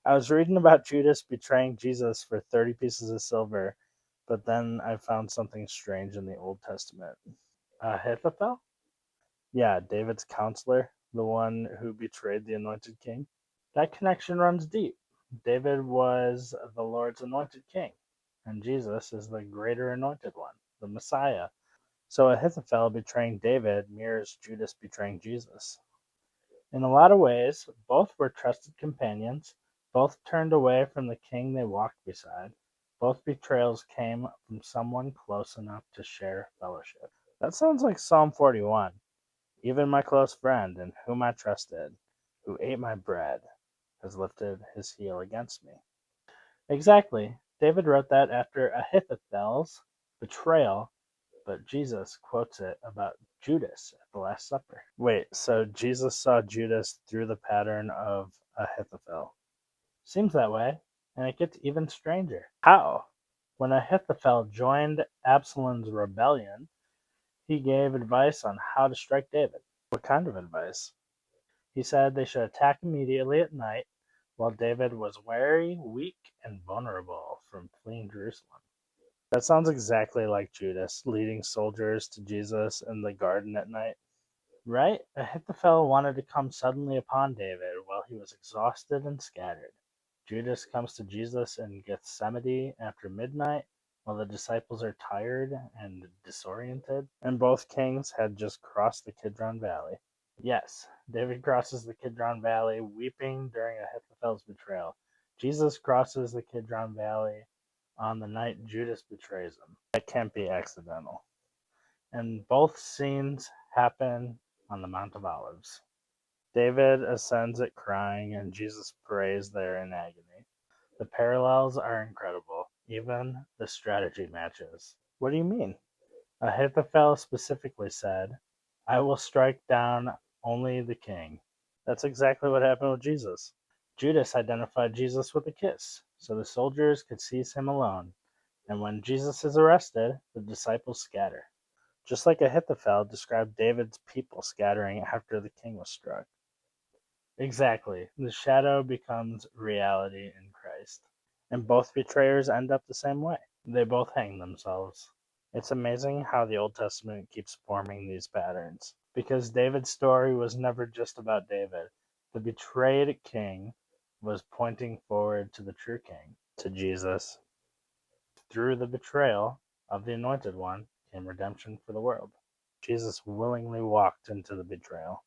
I was reading about Judas betraying Jesus for 30 pieces of silver, but then I found something strange in the Old Testament. Ahithophel? Yeah, David's counselor, the one who betrayed the anointed king. That connection runs deep. David was the Lord's anointed king, and Jesus is the greater anointed one, the Messiah. So Ahithophel betraying David mirrors Judas betraying Jesus. In a lot of ways, both were trusted companions, both turned away from the king they walked beside, both betrayals came from someone close enough to share fellowship. That sounds like Psalm 41. Even my close friend, in whom I trusted, who ate my bread, has lifted his heel against me. Exactly. David wrote that after Ahithophel's betrayal, but Jesus quotes it about Judas at the Last Supper. Wait, so Jesus saw Judas through the pattern of Ahithophel? Seems that way, and it gets even stranger. How? When Ahithophel joined Absalom's rebellion, he gave advice on how to strike David. What kind of advice? He said they should attack immediately at night, while David was weary, weak, and vulnerable from fleeing Jerusalem. That sounds exactly like Judas leading soldiers to Jesus in the garden at night. Right? Ahithophel wanted to come suddenly upon David while he was exhausted and scattered. Judas comes to Jesus in Gethsemane after midnight while the disciples are tired and disoriented, and both kings had just crossed the Kidron Valley. Yes, David crosses the Kidron Valley weeping during Ahithophel's betrayal. Jesus crosses the Kidron Valley on the night Judas betrays him. That can't be accidental. And both scenes happen on the Mount of Olives. David ascends it crying, and Jesus prays there in agony. The parallels are incredible. Even the strategy matches. What do you mean? Ahithophel specifically said, I will strike down only the king. That's exactly what happened with Jesus. Judas identified Jesus with a kiss, so the soldiers could seize him alone. And when Jesus is arrested, the disciples scatter. Just like Ahithophel described David's people scattering after the king was struck. Exactly. The shadow becomes reality in Christ. And both betrayers end up the same way. They both hang themselves. It's amazing how the Old Testament keeps forming these patterns. Because David's story was never just about David. The betrayed king was pointing forward to the true king, to Jesus. Through the betrayal of the Anointed One came redemption for the world. Jesus willingly walked into the betrayal.